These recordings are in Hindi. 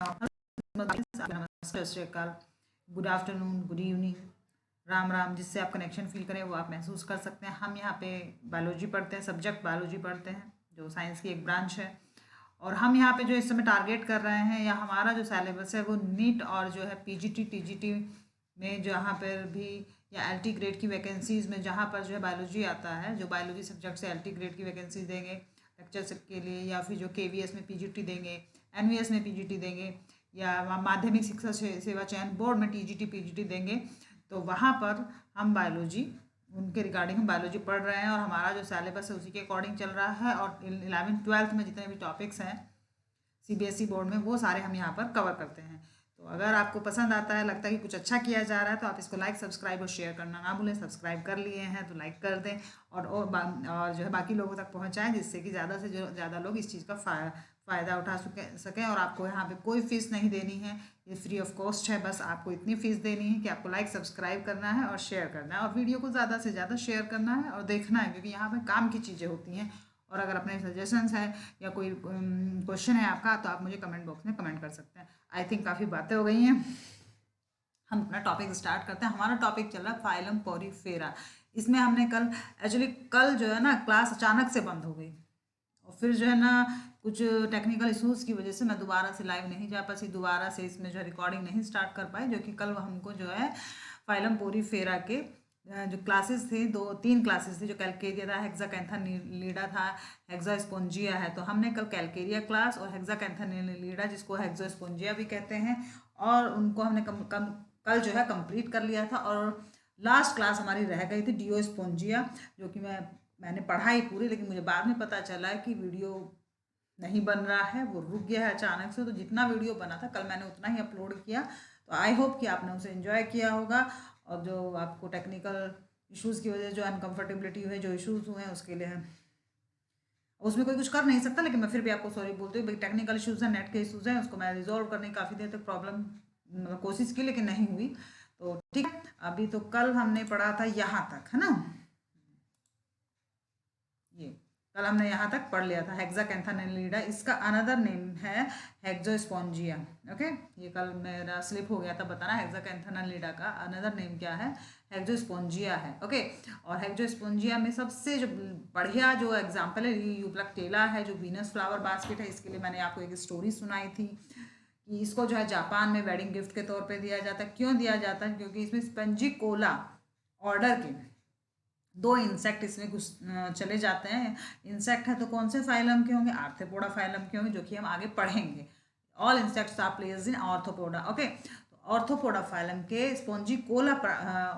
नमस्कार, सत श्री अकाल, good afternoon, good evening, Ram Ram. जिससे आप कनेक्शन फील करें वो आप महसूस कर सकते हैं। हम यहाँ पे बायोलॉजी पढ़ते हैं, सब्जेक्ट बायोलॉजी पढ़ते हैं जो साइंस की एक ब्रांच है। और हम यहाँ पे जो इस समय टारगेट कर रहे हैं या हमारा जो सिलेबस है वो नीट और जो है पीजीटी टीजीटी में जहाँ पर भी या एलटी ग्रेड की वैकेंसीज़ में जहाँ पर जो है बायोलॉजी आता है, जो बायोलॉजी सब्जेक्ट से एलटी ग्रेड की वैकेंसीज देंगे लेक्चर के लिए, या फिर जो केवीएस में पीजीटी देंगे, एनवीएस में पीजीटी देंगे, या माध्यमिक शिक्षा सेवा चयन बोर्ड में टीजीटी पीजीटी देंगे, तो वहाँ पर हम बायोलॉजी उनके रिगार्डिंग हम बायोलॉजी पढ़ रहे हैं और हमारा जो सिलेबस है उसी के अकॉर्डिंग चल रहा है। और 11th-12th में जितने भी टॉपिक्स हैं सीबीएसई बोर्ड में वो सारे हम यहाँ पर कवर करते हैं। तो अगर आपको पसंद आता है, लगता है कि कुछ अच्छा किया जा रहा है, तो आप इसको लाइक सब्सक्राइब और शेयर करना ना भूलें। सब्सक्राइब कर लिए हैं तो लाइक कर दें और जो है बाकी लोगों तक पहुँचाएँ, जिससे कि ज़्यादा से ज़्यादा लोग इस चीज़ का फ़ायदा उठा सकें। और आपको यहाँ पे कोई फ़ीस नहीं देनी है, ये फ्री ऑफ कॉस्ट है। बस आपको इतनी फ़ीस देनी है कि आपको लाइक सब्सक्राइब करना है और शेयर करना है, और वीडियो को ज़्यादा से ज़्यादा शेयर करना है और देखना है, क्योंकि यहाँ पे काम की चीज़ें होती हैं। और अगर अपने सजेशंस है या कोई क्वेश्चन है आपका, तो आप मुझे कमेंट बॉक्स में कमेंट कर सकते हैं। आई थिंक काफ़ी बातें हो गई हैं, हम अपना टॉपिक स्टार्ट करते हैं। हमारा टॉपिक चल रहा है फाइलम पोरीफेरा। इसमें हमने कल जो है ना क्लास अचानक से बंद हो गई, और फिर जो है ना कुछ टेक्निकल इश्यूज़ की वजह से मैं दोबारा से लाइव नहीं जा पाई, दोबारा से इसमें जो है रिकॉर्डिंग नहीं स्टार्ट कर पाई, जो कि कल हमको जो है फाइलम पोरीफेरा के जो क्लासेस थे, 2-3 क्लासेस थे, जो कैलकेरिया था, हेक्साकैंथानिलीडा था, हेक्सास्पोंजिया है। तो हमने कल कैलकेरिया क्लास और हेक्साकैंथानिलीडा, जिसको हेक्सास्पोंजिया भी कहते हैं, और उनको हमने कल जो है कंप्लीट कर लिया था। और लास्ट क्लास हमारी रह गई थी डियोस्पोंजिया, जो कि मैंने पढ़ाई पूरी, लेकिन मुझे बाद में पता चला कि वीडियो नहीं बन रहा है, वो रुक गया है अचानक से। तो जितना वीडियो बना था कल मैंने उतना ही अपलोड किया। तो आई होप कि आपने उसे एंजॉय किया होगा, और जो आपको टेक्निकल इश्यूज़ की वजह जो अनकम्फर्टेबिलिटी हुए, जो इश्यूज़ हुए हैं, उसके लिए उसमें कोई कुछ कर नहीं सकता, लेकिन मैं फिर भी आपको सॉरी बोलती हूँ। भाई टेक्निकल इश्यूज़ हैं, नेट के इश्यूज़ हैं, उसको मैं रिजॉल्व करने की काफ़ी देर तक कोशिश की, लेकिन नहीं हुई। तो ठीक है, अभी तो कल हमने पढ़ा था यहाँ तक, है ना। ये कल हमने यहाँ तक पढ़ लिया था हेक्साकैंथानिलीडा। इसका अनदर नेम है हेक्सोस्पोंजिया। ओके, ये कल मेरा स्लिप हो गया था बताना, हेक्साकैंथानिलीडा का अनदर नेम क्या है, हेक्सोस्पोंजिया है। ओके, और हेक्सोस्पोंजिया में सबसे जो बढ़िया जो एग्जाम्पल है यूप्लैक्टेला है, जो वीनस फ्लावर बास्केट है। इसके लिए मैंने आपको एक स्टोरी सुनाई थी कि इसको जो है जापान में वेडिंग गिफ्ट के तौर पे दिया जाता है। क्यों दिया जाता है? क्योंकि इसमें स्पंजिकोला ऑर्डर के 2 इंसेक्ट इसमें घुस चले जाते हैं। इंसेक्ट है तो कौन से फाइलम के होंगे? आर्थ्रोपोडा फाइलम के होंगे, जो कि हम आगे पढ़ेंगे। All insects are placed in arthropoda. Okay, तो आर्थ्रोपोडा फाइलम के स्पॉन्जिकोला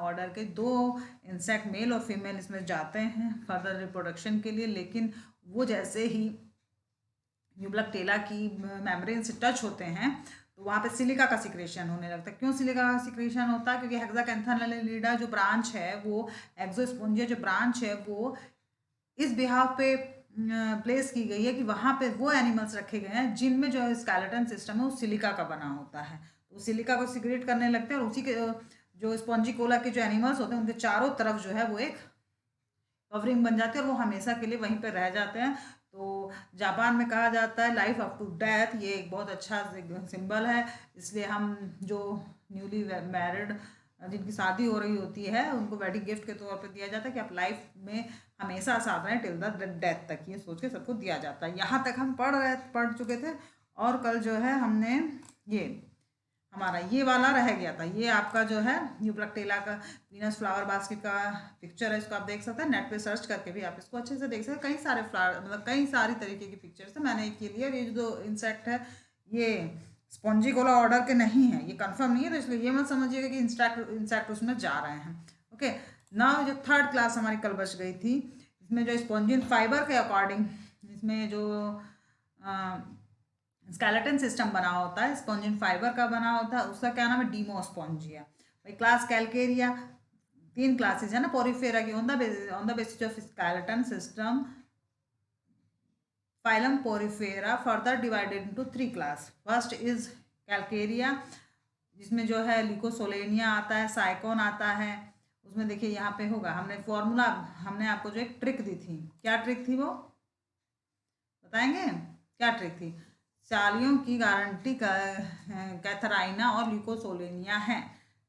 ऑर्डर के 2 इंसेक्ट मेल और फीमेल इसमें जाते हैं फर्दर रिप्रोडक्शन के लिए। लेकिन वो जैसे ही यूप्लैक्टेला की मेम्ब्रेन से टच होते हैं तो वहाँ पे सिलिका का सिक्रेशन होने लगता है। क्यों सिलिका का सिक्रेशन होता है? क्योंकि हेक्साकैंथानिलीडा जो ब्रांच है, वो हेक्सोस्पोंजिया जो ब्रांच है, वो इस बिहाफ पे प्लेस की गई है कि वहाँ पे वो एनिमल्स रखे गए हैं जिनमें जो स्केलेटन सिस्टम है वो सिलिका का बना होता है। तो सिलिका को सिक्रेट करने लगते हैं, और उसी के जो स्पॉन्जिकोला के जो एनिमल्स होते हैं उनके चारों तरफ जो है वो एक कवरिंग बन जाती है, और वो हमेशा के लिए वहीं पर रह जाते हैं। तो जापान में कहा जाता है लाइफ अप टू डेथ, ये एक बहुत अच्छा सिंबल है। इसलिए हम जो न्यूली मैरिड जिनकी शादी हो रही होती है उनको वेडिंग गिफ्ट के तौर पे दिया जाता है कि आप लाइफ में हमेशा साथ रहें टिल द डेथ तक, ये सोच के सबको दिया जाता है। यहाँ तक हम पढ़ चुके थे, और कल जो है हमने ये हमारा ये वाला रह गया था। ये आपका जो है यूप्लैक्टेला का वीनस फ्लावर बास्केट का पिक्चर है, इसको आप देख सकते हैं नेट पे सर्च करके भी आप इसको अच्छे से देख सकते हैं। कई सारे फ्लावर मतलब कई सारी तरीके की पिक्चर्स है, मैंने एक ये लिया। ये जो इंसेक्ट है ये स्पॉन्जिकोला ऑर्डर के नहीं है, ये कंफर्म नहीं है, तो इसलिए ये मत समझिएगा कि इंसेक्ट उसमें जा रहे हैं। ओके, नाउ जो थर्ड क्लास हमारी कल बच गई थी, इसमें जो स्पॉन्जिन फाइबर के अकॉर्डिंग इसमें जो स्केलेटन सिस्टम बना होता है, स्पॉन्जिन फाइबर का बना होता है, उसका क्या नाम है? डीमोस्पोंजिया। भाई क्लास कैलकेरिया 3 क्लासेस है ना पोरीफेरा की, on the basis of skeleton system phylum Porifera further divided into 3 class. First is Calcarea, जिसमें जो है लिकोसोलेनिया आता है, साइकोन आता है। उसमें देखिए यहाँ पे होगा, हमने आपको जो एक ट्रिक दी थी, क्या ट्रिक थी वो बताएंगे? क्या ट्रिक थी? सालियों की गारंटी कैथराइना और ल्यूकोसोलेनिया है।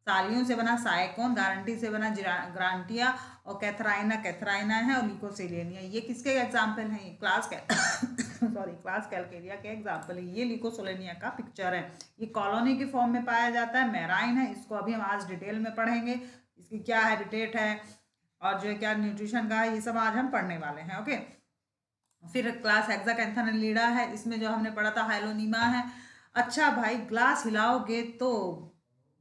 सालियों से बना साइकोन, गारंटी से बना ग्रांटिया और कैथराइना है और ल्यूकोसेलेनिया। ये किसके एग्जाम्पल हैं? ये क्लास कैलकेरिया के एग्जाम्पल है। ये ल्यूकोसोलेनिया का पिक्चर है। ये कॉलोनी के फॉर्म में पाया जाता है, मेराइन है। इसको अभी हम आज डिटेल में पढ़ेंगे, इसकी क्या हैबिटेट है और जो है क्या न्यूट्रिशन का है, ये सब आज हम पढ़ने वाले हैं। ओके, फिर क्लास हेक्साकैंथेलिडा है, इसमें जो हमने पढ़ा था हाइलोनीमा है। अच्छा भाई, ग्लास हिलाओगे तो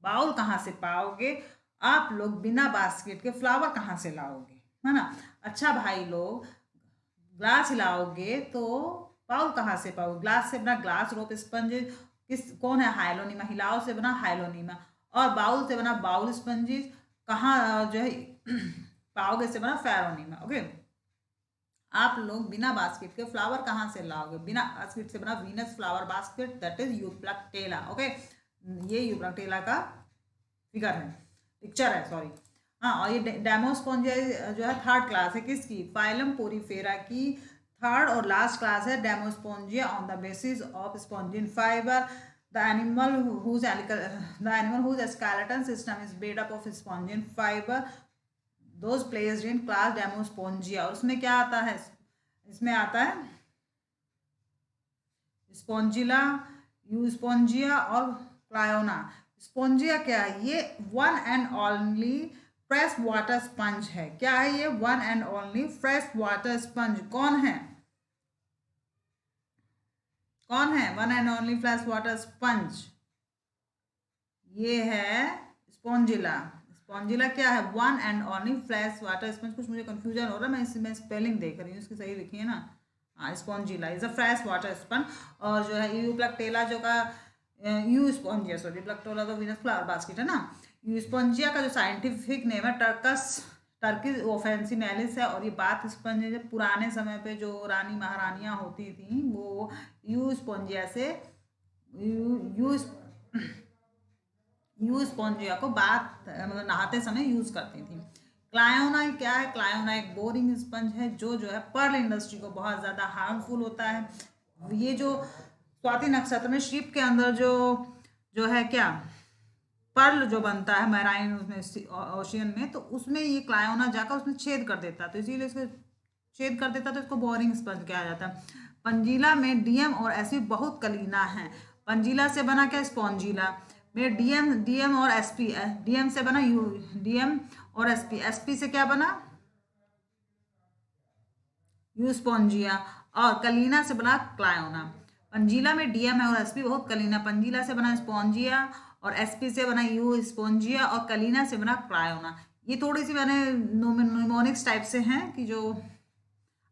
बाउल कहाँ से पाओगे? आप लोग बिना बास्केट के फ्लावर कहाँ से लाओगे, है ना। अच्छा भाई लोग, ग्लास हिलाओगे तो बाउल कहाँ से पाओगे? ग्लास से बना ग्लास, रोप, स्पंज कौन है? हाइलोनीमा। हिलाओ से बना हाइलोनीमा। और बाउल से बना बाउल स्पंजिस कहाँ जो है पाओगे से बना फेरोनीमा। ओके, आप लोग बिना बास्केट के फ्लावर कहाँ से लाओगे? बिना बास्केट से बना Venus flower basket, that is Euplectella. Okay, ये यूप्लक्टेला का पिक्चर है सॉरी। हाँ, और ये डेमोस्पोंजिया जो है थर्ड क्लास है किसकी? फाइलम पोरीफेरा की थर्ड और लास्ट क्लास है Demospongiae on the basis of spongin fibre. The animal whose skeleton system is made up of spongin fiber, those placed in class Demospongia। और उसमें क्या आता है? इसमें आता है स्पॉन्जिला, यूस्पोंजिया और क्लायोना। स्पॉन्जिया क्या है? ये one and only fresh water sponge है। क्या है ये? One and only fresh water sponge. कौन है? कौन है one and only fresh water sponge? ये है स्पॉन्जिला। स्पॉन्जिला क्या है? One and only fresh water sponge. कुछ मुझे कंफ्यूजन हो रहा है, मैं इसमें स्पेलिंग देख रही हूँ, इसकी सही लिखी है ना। हाँ, Spongilla is a fresh water sponge. और जो है यूप्लक्टेला जो का यूस्पोंजिया, सॉरी प्लक्टोला तो वीनस फ्लावर बास्केट है ना। यूस्पोंजिया का जो साइंटिफिक नेम है टर्किस ओफेंसिनेलिस है। और ये बात स्पंज है, जब पुराने समय पे जो रानी महारानियाँ होती थी वो यूस्पोंजिया से यूस्पोंजिया को बात मतलब नहाते समय यूज करती थी। क्लायोना क्या है? क्लायोना एक बोरिंग स्पंज है जो है पर्ल इंडस्ट्री को बहुत ज़्यादा हार्मफुल होता है। ये जो स्वाति नक्षत्र में शिप के अंदर जो है क्या पर्ल जो बनता है मैराइन उसमें ओशियन में, तो उसमें ये क्लायोना जाकर उसमें छेद कर देता है, तो इसीलिए इसको छेद कर देता है, तो इसको बोरिंग स्पंज कहा जाता है। पंजीला में डीएम और एसपी बहुत कलीना है। पंजीला से बना क्या? स्पॉन्जिला में डीएम और एसपी। डीएम से बना डीएम और एसपी से क्या बना? यूस्पोंजिया। और कलीना से बना क्लायोना। पंजीला में डीएम है और एसपी बहुत कलीना। पंजीला से बना स्पॉन्जिया और एसपी से बना यूस्पोंजिया और कलीना से बना क्लायोना। ये थोड़ी सी मैंने निमोनिक्स टाइप से हैं कि जो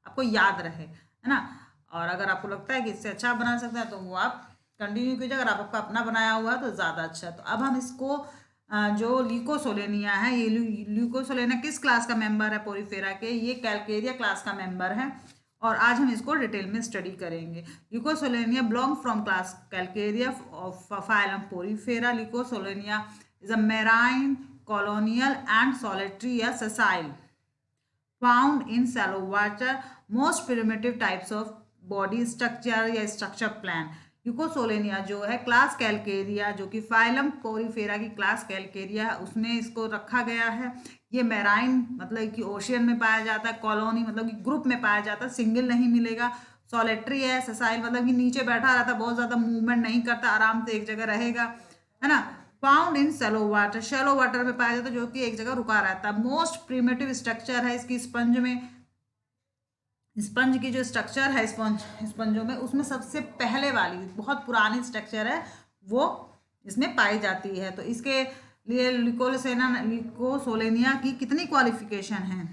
आपको याद रहे, है ना। और अगर आपको लगता है कि इससे अच्छा बना सकता है तो वो आप कंटिन्यू कीजिए। अगर आप आपका अपना बनाया हुआ है तो ज़्यादा अच्छा। तो अब हम इसको जो ल्यूकोसोलेनिया है, ये ल्यूकोसोलेनिया किस क्लास का मेंबर है पोरीफेरा के? ये कैलकेरिया क्लास का मेंबर है। और आज हम इसको डिटेल में स्टडी करेंगे। Leucosolenia belong from class Calcarea of phylum Porifera. Leucosolenia is a marine, colonial and solitary या sessile found in shallow water, most primitive types of body structure या structure plan। यूकोसोलेनिया जो है क्लास कैलकेरिया, जो कि फाइलम पोरीफेरा की क्लास कैलकेरिया है, उसमें इसको रखा गया है। ये मैराइन मतलब कि ओशियन में पाया जाता है, कॉलोनी मतलब कि ग्रुप में पाया जाता है, सिंगल नहीं मिलेगा। सॉलिटरी है, सेसाइल मतलब कि नीचे बैठा रहता है, बहुत ज़्यादा मूवमेंट नहीं करता, आराम से एक जगह रहेगा, है ना। Found in shallow water, shallow water में पाया जाता है, जो कि एक जगह रुका रहता है। मोस्ट प्रिमिटिव स्ट्रक्चर है इसकी स्पंज में। स्पंज की जो स्ट्रक्चर है स्पंजों में, उसमें सबसे पहले वाली बहुत पुरानी स्ट्रक्चर है वो इसमें पाई जाती है। तो इसके लिए ल्यूकोसोलेनिया की कितनी क्वालिफिकेशन है?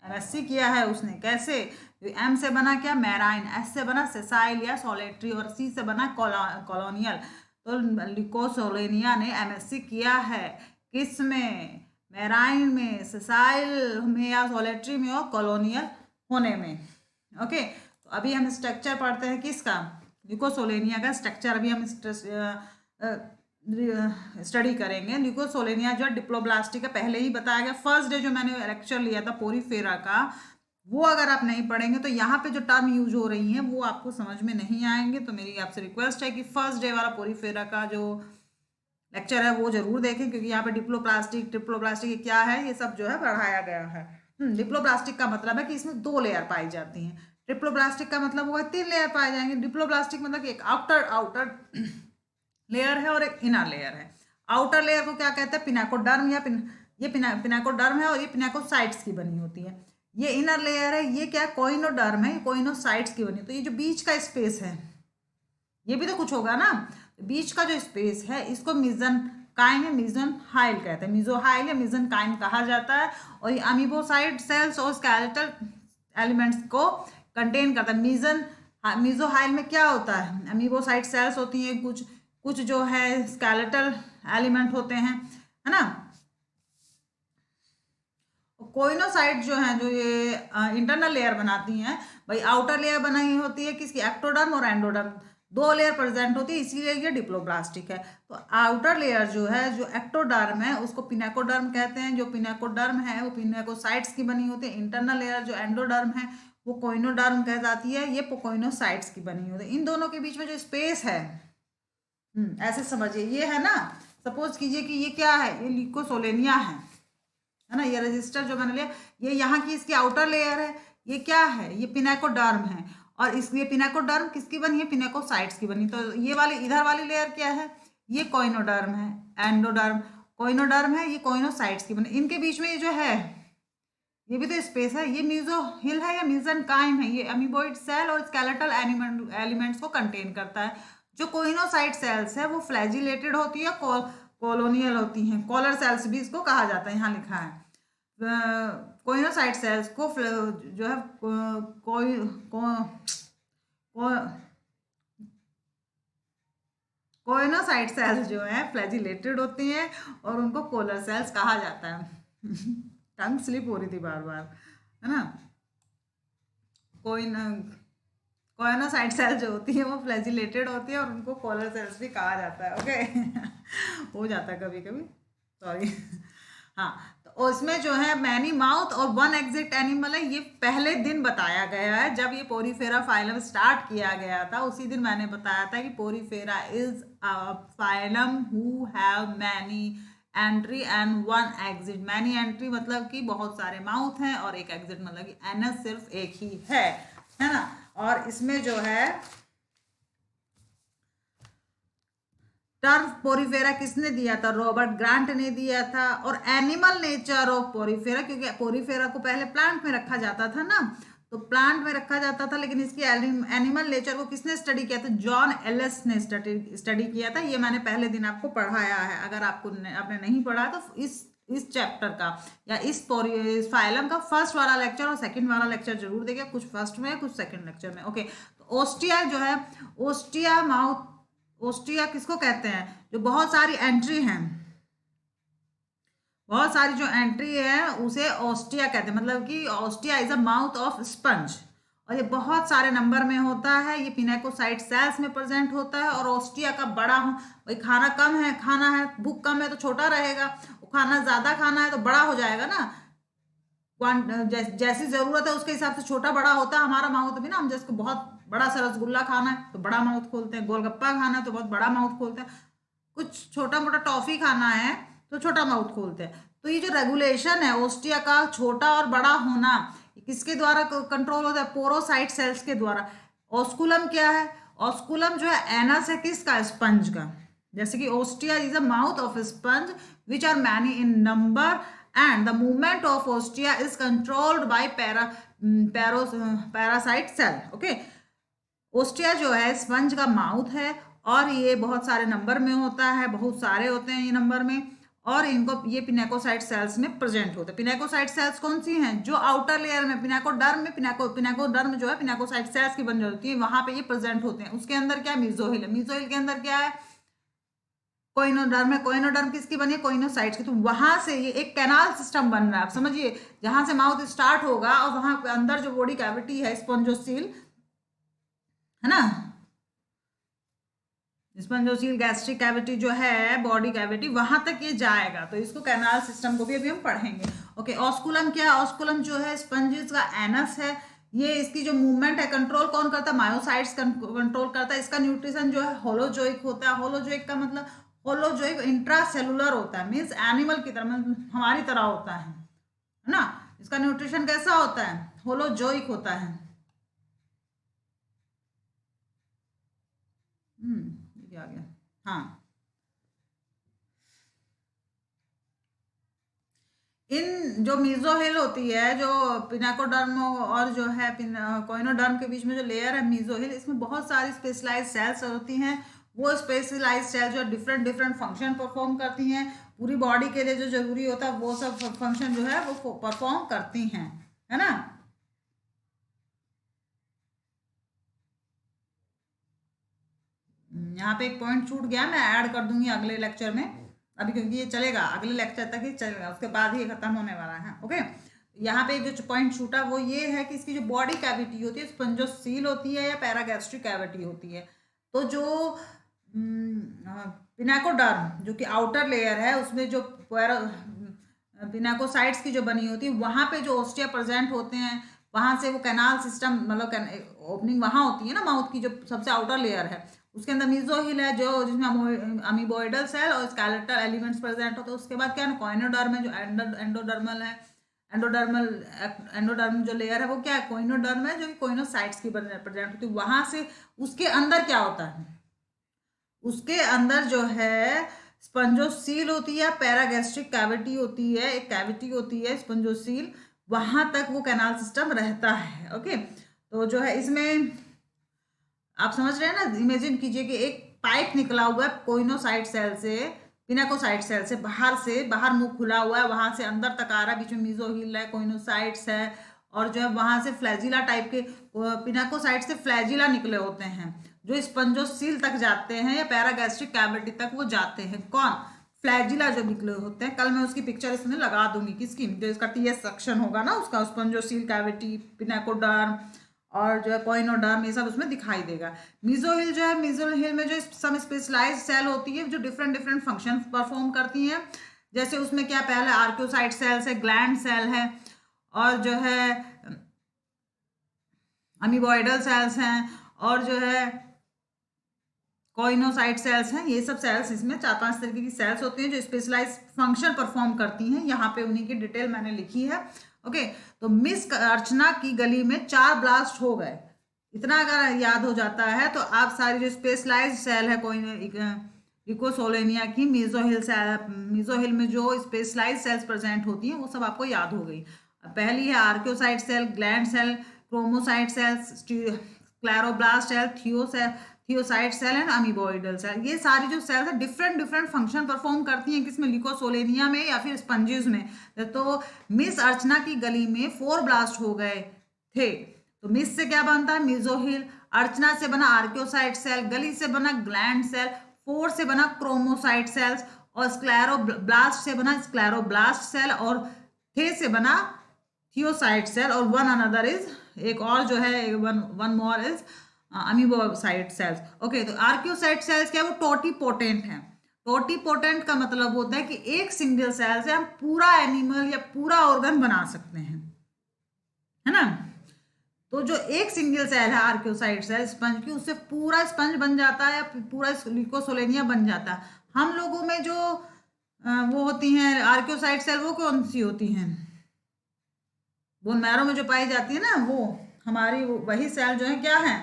एमएससी किया है उसने। कैसे? एम से बना क्या? मैराइन, एस से बना सेसाइल या सॉलिटरी और सी से बना कॉलोनियल। तो ल्यूकोसोलेनिया ने एमएससी किया है किस में? मैराइन में, सेसाइल में या सॉलिटरी में और कॉलोनियल होने में। ओके, तो अभी हम स्ट्रक्चर पढ़ते हैं किसका? ल्यूकोसोलेनिया का स्ट्रक्चर अभी हम स्टडी करेंगे। ल्यूकोसोलेनिया जो डिप्लोब्लास्टी का पहले ही बताया गया। फर्स्ट डे जो मैंने लेक्चर लिया था पोरीफेरा का, वो अगर आप नहीं पढ़ेंगे तो यहाँ पे जो टर्म यूज हो रही हैं वो आपको समझ में नहीं आएंगे। तो मेरी आपसे रिक्वेस्ट है कि फर्स्ट डे वाला पोरीफेरा का जो लेक्चर है वो जरूर देखें, क्योंकि यहाँ पे ट्रिप्लोप्लास्टिक क्या है ये सब जो है पढ़ाया गया है। डिप्लोप्लास्टिक का मतलब है कि इसमें 2 लेयर पाई जाती हैं। ट्रिप्लोप्लास्टिक का मतलब हुआ 3 लेयर पाए जाएंगे। डिप्लोप्लास्टिक मतलब कि एक आउटर लेयर है और एक इनर लेयर है। आउटर लेयर को क्या कहते हैं? पिनाकोडर्म या ये पिनाकोडर्म है और ये पिनाकोसाइट्स की बनी होती है। ये इनर लेयर है, ये क्या कोइनोडर्म है, कोइनोसाइट्स की बनी। तो ये जो बीच का स्पेस है ये भी तो कुछ होगा ना। बीच का जो स्पेस है इसको मेसेनकाइम या मेसेनहाइल कहते हैं। मेसोहाइल या मेसेनकाइम कहा जाता है। और ये अमीबोसाइट सेल्स और स्केलेटल एलिमेंट्स को कंटेन करता है। मेसोहाइल में क्या होता है? अमीबोसाइट सेल्स होती हैं, कुछ जो है स्केलेटल एलिमेंट होते हैं, है ना। कोइनोसाइट जो है, जो ये इंटरनल लेयर बनाती हैं, भाई आउटर लेयर बनाई होती है किसकी? एक्टोडर्म और एंडोडर्म, 2 लेयर प्रेजेंट होती है, इसीलिए ये डिप्लोप्लास्टिक है। तो आउटर लेयर जो है, जो एक्टोडर्म है, उसको पिनाकोडर्म कहते हैं। जो पिनाकोडर्म है वो पिनाकोसाइट्स की बनी होती है। इंटरनल लेयर जो एंडोडर्म है वो कोइनोडर्म कहलाती है, ये कोइनोसाइट्स की बनी होती है। इन दोनों के बीच में जो स्पेस है, ऐसे समझिए, ये है ना, सपोज कीजिए कि ये क्या है? ये लिकोसोलेनिया है ना। ये रजिस्टर जो मैंने लिया, ये यहाँ की इसकी आउटर लेयर है। ये क्या है? ये पिनाकोडर्म है। और इसलिए पिनाकोडर्म किसकी बनी है? पिनाकोसाइट्स की बनी। तो ये वाली इधर वाली लेयर क्या है? ये कोइनोडर्म है। एंडोडर्म कोइनोडर्म है, ये कोइनोसाइट्स की बनी। इनके बीच में ये जो है ये भी तो स्पेस है। ये मेसोहिल है या मेसेनकाइम है, ये अमीबोइड सेल और स्केलेटल एलिमेंट्स को कंटेन करता है। जो कोइनोसाइट सेल्स है वो फ्लैजिलेटेड होती है, कॉलोनियल होती हैं। कॉलर सेल्स भी इसको कहा जाता है, यहाँ लिखा है। कोइनोसाइट सेल्स को जो है कोइनोसाइट सेल्स जो है फ्लैजिलेटेड होती हैं और उनको कोलर सेल्स कहा जाता है। टंग स्लिप हो रही थी बार बार, है ना। कोइनोसाइट सेल जो होती है वो फ्लैजिलेटेड होती है और उनको कोलर सेल्स भी कहा जाता है। ओके हो जाता है कभी कभी, सॉरी। हाँ, तो उसमें जो है मैनी माउथ और 1 एग्जिट एनिमल है। ये पहले दिन बताया गया है जब ये पोरीफेरा फाइलम स्टार्ट किया गया था, उसी दिन मैंने बताया था कि Porifera is a phylum who have many entry and 1 exit. Many entry मतलब कि बहुत सारे माउथ हैं और 1 एग्जिट मतलब कि एनस सिर्फ एक ही है ना। और इसमें जो है टर्म पोरीफेरा किसने दिया था? रॉबर्ट ग्रांट ने दिया था। और एनिमल नेचर ऑफ पोरीफेरा, क्योंकि पोरीफेरा को पहले प्लांट में रखा जाता था ना, तो प्लांट में रखा जाता था, लेकिन इसकी एनिमल नेचर को किसने स्टडी किया था? जॉन एलिस ने स्टडी किया था। ये मैंने पहले दिन आपको पढ़ाया है। अगर आपने नहीं पढ़ा तो इस चैप्टर का या इस फाइलम का फर्स्ट वाला लेक्चर और सेकंड वाला लेक्चर जरूर देखिए। कुछ फर्स्ट में कुछ सेकंड लेक्चर में। ओके, तो ओस्टिया जो है, ओस्टिया किसको कहते हैं? जो बहुत सारी एंट्री हैं, बहुत सारी जो एंट्री है उसे ओस्टिया कहते हैं। मतलब कि ostia is a mouth of sponge और ये बहुत सारे नंबर में होता है। ये पिनाकोसाइट सेल्स में प्रेजेंट होता है। और ओस्टिया का बड़ा हो, भाई खाना कम है, खाना है, भूख कम है तो छोटा रहेगा, खाना ज्यादा खाना है तो बड़ा हो जाएगा ना। जैसी जरूरत है उसके हिसाब से छोटा बड़ा होता है हमारा माउथ भी ना। हम जैसे बहुत बड़ा सा रसगुल्ला खाना है तो बड़ा माउथ खोलते हैं, गोलगप्पा खाना है तो बहुत बड़ा माउथ खोलते हैं, कुछ छोटा मोटा टॉफी खाना है तो छोटा माउथ खोलते हैं। तो ये जो रेगुलेशन है ओस्टिया का छोटा और बड़ा होना, किसके द्वारा कंट्रोल होता है? पोरोसाइट सेल्स के द्वारा। ऑस्कुलम क्या है? ऑस्कुलम जो है एनस है किसका? स्पंज का। जैसे कि ostia is a mouth of sponge which are many in number and the movement of ostia is controlled by parasite cell. Okay, ostia जो है स्पंज का माउथ है और ये बहुत सारे नंबर में होता है, बहुत सारे होते हैं ये नंबर में। और इनको ये पिनाकोसाइट सेल्स में प्रेजेंट होते हैं। पिनाकोसाइट सेल्स कौन सी हैं? जो आउटर लेयर में पिनाकोडर्म में पिनाकोडर्म जो है पिनाकोसाइट सेल्स की बनी होती है, वहां पे ये प्रेजेंट होते हैं। उसके अंदर क्या है? मीजोहिल है। मीजोहिल के अंदर क्या है? कोइनोडर्म है। कोइनोडर्म किसकी बनी है? कोइनोसाइट्स की। तो वहां से ये एक कैनाल सिस्टम बन रहा है। आप समझिए, जहां से माउथ स्टार्ट होगा और वहां पे अंदर जो बॉडी कैविटी है स्पॉन्जोसील, है ना, स्पॉन्जोसील गैस्ट्रिक कैविटी जो है बॉडी कैविटी, वहां तक ये जाएगा। तो इसको कैनाल सिस्टम को भी अभी हम पढ़ेंगे। ओके, ऑस्कुलम क्या है? ऑस्कुलम जो है स्पंजिस का एनस है। ये इसकी जो मूवमेंट है कंट्रोल कौन करता है? मायोसाइट्स कंट्रोल करता है। इसका न्यूट्रिशन जो है होलोजोइक होता है। होलोजोइक का मतलब होलोजोइक इंट्रासेलुलर होता है, मीन्स एनिमल की तरह, मतलब हमारी तरह होता है ना। इसका न्यूट्रिशन कैसा होता है? होलोजोइक होता है। ये क्या आ गया? हाँ, इन जो मीजोहिल होती है, जो पिनाकोडर्म और जो है कोइनोडर्म के बीच में जो लेयर है मीजोहिल, इसमें बहुत सारी स्पेशलाइज सेल्स होती हैं। वो स्पेशलाइज सेल्स जो डिफरेंट डिफरेंट फंक्शन परफॉर्म करती हैं। पूरी बॉडी के लिए जो जरूरी होता है वो सब फंक्शन जो है वो परफॉर्म करती हैं, है ना। यहाँ पे एक पॉइंट छूट गया, मैं ऐड कर दूंगी अगले लेक्चर में, अभी क्योंकि ये चलेगा अगले लेक्चर तक ही चलेगा, उसके बाद ही खत्म होने वाला है। ओके, यहाँ पे जो पॉइंट छूटा वो ये है कि इसकी जो बॉडी कैविटी होती है, स्पंजोसील होती है या पैरागैस्ट्रिक कैविटी होती है। तो जो पिनाकोडर्म जो कि आउटर लेयर है, उसमें जो पिनाकोसाइट्स की जो बनी होती है, वहाँ पे जो ओस्टिया प्रेजेंट होते हैं, वहाँ से वो कैनाल सिस्टम, मतलब ओपनिंग वहाँ होती है ना माउथ की, जो सबसे आउटर लेयर है उसके अंदर मीजोहिल है, जो जिसमें अमीबोइडल सेल और स्केलेटल एलिमेंट्स प्रेजेंट होते हैं। उसके बाद क्या है, कोइनोडर्म है जो एंडोडर्मल है। एंडोडर्म जो लेयर है वो क्या है, कोइनोडर्म है, जो कि कोइनोसाइट्स की प्रेजेंट होती है। वहां से उसके अंदर क्या होता है, उसके अंदर जो है स्पंजोसील होती है, पैरागैस्ट्रिक कैविटी होती है, एक कैविटी होती है स्पंजोसील, वहां तक वो कैनाल सिस्टम रहता है। ओके, तो जो है इसमें आप समझ रहे हैं ना, इमेजिन कीजिए कि एक पाइप निकला हुआ है कोइनोसाइट सेल से, पिनाकोसाइट सेल से बाहर मुंह खुला हुआ है, वहां से अंदर तक आ रहा है, बीच में मीजोहिल है, कोइनोसाइट्स है, और जो है वहां से फ्लैजिला टाइप के, पिनाकोसाइट से फ्लैजिला निकले होते हैं जो स्पंजोसील तक जाते हैं या पैरागैस्ट्रिक कैविटी तक वो जाते हैं। कौन? फ्लैजिला जो निकले होते हैं। कल मैं उसकी पिक्चर इसमें लगा दूंगी, किसकी, जो इसका टीएस सेक्शन होगा ना उसका, स्पंजोसील कैविटी, पिनाकोडर्म और जो है कोइनोडर्म, ये सब उसमें दिखाई देगा। मीजोहिल जो है, मीजोहिल में जो सम स्पेशलाइज्ड सेल होती है जो डिफरेंट डिफरेंट फंक्शन परफॉर्म करती हैं। जैसे उसमें क्या, पहले आर्क्योसाइट सेल्स है, ग्लैंड सेल है, और जो है अमीबॉइडल सेल्स हैं, और जो है कोइनोसाइट सेल्स हैं। ये सब सेल्स, इसमें 4-5 तरीके की सेल्स होती हैं जो स्पेशलाइज फंक्शन परफॉर्म करती हैं। यहाँ पे उन्हीं की डिटेल मैंने लिखी है। ओके, तो मिस अर्चना की गली में 4 ब्लास्ट हो गए, इतना अगर याद हो जाता है तो आप सारी जो स्पेशलाइज सेल है इकोसोलेनिया की, मीजोहिल में जो स्पेशलाइज सेल्स प्रेजेंट होती हैं वो सब आपको याद हो गई। पहली है archaeocyte cell, gland cell, chromocyte cells, scleroblast cell, thesocyte cell and amoeboidal cell. ये सारी जो सेल्स है डिफरेंट डिफरेंट फंक्शन परफॉर्म करती हैं, किसमें, लिकोसोलेनिया में या फिर स्पंजेस में। तो मिस अर्चना की गली में 4 ब्लास्ट हो गए थे। तो मिस से क्या बनता है, मीजोहिल, अर्चना से बना आर्क्योसाइट सेल, गली से बना ग्लैंड सेल, 4 से बना क्रोमोसाइट सेल्स, और स्क्लेरोब्लास्ट से बना स्क्लेरोब्लास्ट सेल, और थे से बना थियोसाइट सेल, और वन अनदर इज, एक और जो है one more is amoebocyte cells. Okay, तो आर्क्योसाइट सेल्स क्या है, वो टोटीपोटेंट है। टोटीपोटेंट का मतलब होता है कि एक सिंगल सेल से हम पूरा एनिमल या पूरा ऑर्गन बना सकते हैं, है ना। तो जो एक सिंगल सेल है आर्क्योसाइट सेल स्पंज की, उससे पूरा स्पंज बन जाता है या पूरा लिकोसोलेनिया बन जाता है। हम लोगों में जो वो होती हैं आर्क्योसाइट सेल, वो कौन सी होती हैं, बोन मैरो में जो पाई जाती है ना, वो हमारी वही सेल जो है क्या है,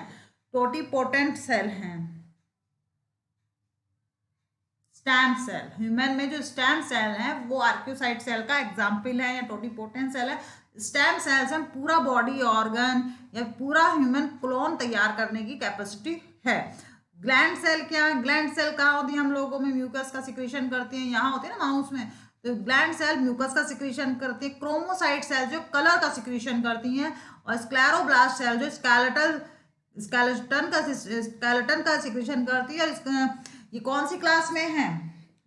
टोटीपोटेंट सेल हैं। स्टेम सेल, ह्यूमन में जो स्टेम सेल है वो आर्क्योसाइट सेल का एग्जाम्पल है या टोटीपोटेंट सेल है। स्टेम सेल्स हम पूरा बॉडी ऑर्गन या पूरा ह्यूमन क्लोन तैयार करने की कैपेसिटी है। ग्लैंड सेल क्या है, ग्लैंड सेल कहाँ होती है, हम लोगों में म्यूकस का सिक्रीशन करती है, यहाँ होती है ना माउस में, तो ग्लैंड सेल म्यूकस का सिक्रीशन करती है। क्रोमोसाइट सेल जो कलर का सिक्रीशन करती हैं, और स्क्लेरोब्लास्ट सेल जो स्केलेटन का सिक्रीशन करती है। और ये कौन सी क्लास में है,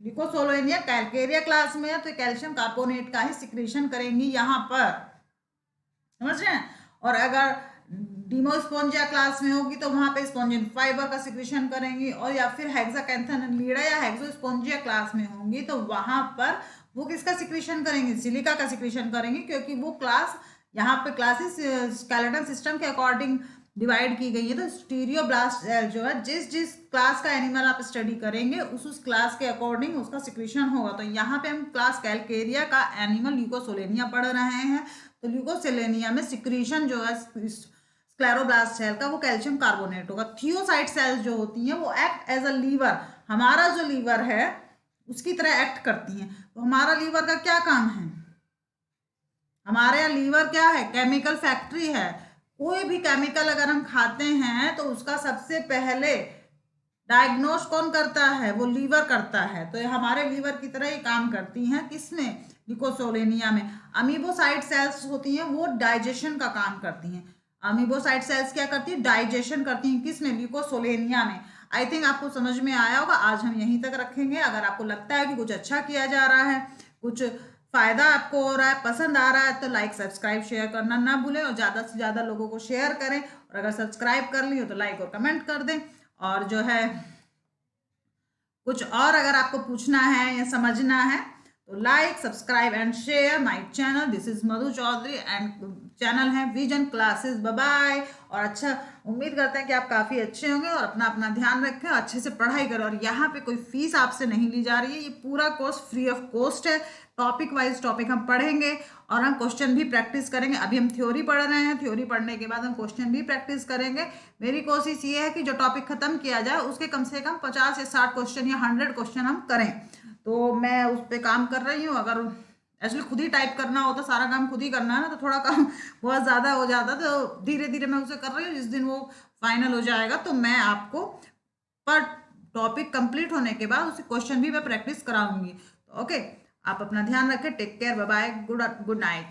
लिकोसोलेनिया कैल्केरिया क्लास में है, तो कैल्शियम कार्बोनेट का ही सिक्रीशन करेंगी यहाँ पर, समझ रहे हैं। और अगर डीमोस्पोंजिया क्लास में होगी तो वहां पे स्पोंजिन फाइबर का सिक्रीशन करेंगी, और या फिर हेक्साकैंथन लीडा या हेक्सोस्पोंजिया क्लास में होंगी तो वहां पर वो किसका सिक्रीशन करेंगे, सिलिका का सिक्रीशन करेंगे, क्योंकि वो क्लास यहाँ पे क्लासेस स्केलेटन सिस्टम के अकॉर्डिंग डिवाइड की गई है। तो स्टीरियोब्लास्ट सेल जो है, जिस जिस क्लास का एनिमल आप स्टडी करेंगे उस क्लास के अकॉर्डिंग उसका सिक्रीशन होगा। तो यहाँ पे हम क्लास कैलकेरिया का एनिमल ल्यूकोसोलेनिया पढ़ रहे हैं। तो ल्यूकोसोलेनिया में सिक्रीशन जो है स्क्लेरोब्लास्ट सेल का वो कैल्शियम कार्बोनेट होगा। थियोसाइट सेल्स जो होती हैं वो एक्ट एज अ लीवर, हमारा जो लीवर है उसकी तरह एक्ट करती हैं। तो हमारा लीवर का क्या काम है, हमारे यहाँ लीवर क्या है, केमिकल फैक्ट्री है। कोई भी केमिकल अगर हम खाते हैं तो उसका सबसे पहले डायग्नोस कौन करता है, वो लीवर करता है। तो ये हमारे लीवर की तरह ही काम करती हैं, किसमें, ल्यूकोसोलेनिया में। अमीबोसाइट सेल्स होती हैं वो डाइजेशन का काम करती हैं। अमीबोसाइट सेल्स क्या करती है, डाइजेशन करती हैं, किसमें, ल्यूकोसोलेनिया में। आई थिंक आपको समझ में आया होगा। आज हम यहीं तक रखेंगे। अगर आपको लगता है कि कुछ अच्छा किया जा रहा है, कुछ फायदा आपको हो रहा है, पसंद आ रहा है, तो लाइक सब्सक्राइब शेयर करना ना भूलें और ज़्यादा से ज़्यादा लोगों को शेयर करें। और अगर सब्सक्राइब कर ली हो तो लाइक और कमेंट कर दें। और जो है कुछ और अगर आपको पूछना है या समझना है तो like subscribe and share my channel. This is Madhu Chaudhary and channel है विजन क्लासेस। Bye bye. और अच्छा, उम्मीद करते हैं कि आप काफ़ी अच्छे होंगे और अपना अपना ध्यान रखें और अच्छे से पढ़ाई करें। और यहाँ पे कोई फीस आपसे नहीं ली जा रही है, ये पूरा कोर्स फ्री ऑफ कॉस्ट है। टॉपिक वाइज टॉपिक हम पढ़ेंगे और हम क्वेश्चन भी प्रैक्टिस करेंगे। अभी हम थ्योरी पढ़ रहे हैं, थ्योरी पढ़ने के बाद हम क्वेश्चन भी प्रैक्टिस करेंगे। मेरी कोशिश ये है कि जो टॉपिक खत्म किया जाए उसके कम से कम 50 या 60 क्वेश्चन या 100 क्वेश्चन हम करें। तो मैं उस पर काम कर रही हूँ। अगर एक्चुअली खुद ही टाइप करना होता, सारा काम खुद ही करना है ना, तो थोड़ा काम बहुत ज़्यादा हो जाता। तो धीरे धीरे मैं उसे कर रही हूँ। जिस दिन वो फाइनल हो जाएगा तो मैं आपको पर टॉपिक कंप्लीट होने के बाद उसे क्वेश्चन भी मैं प्रैक्टिस कराऊंगी। तो ओके, आप अपना ध्यान रखें। Take care, bye bye, good night.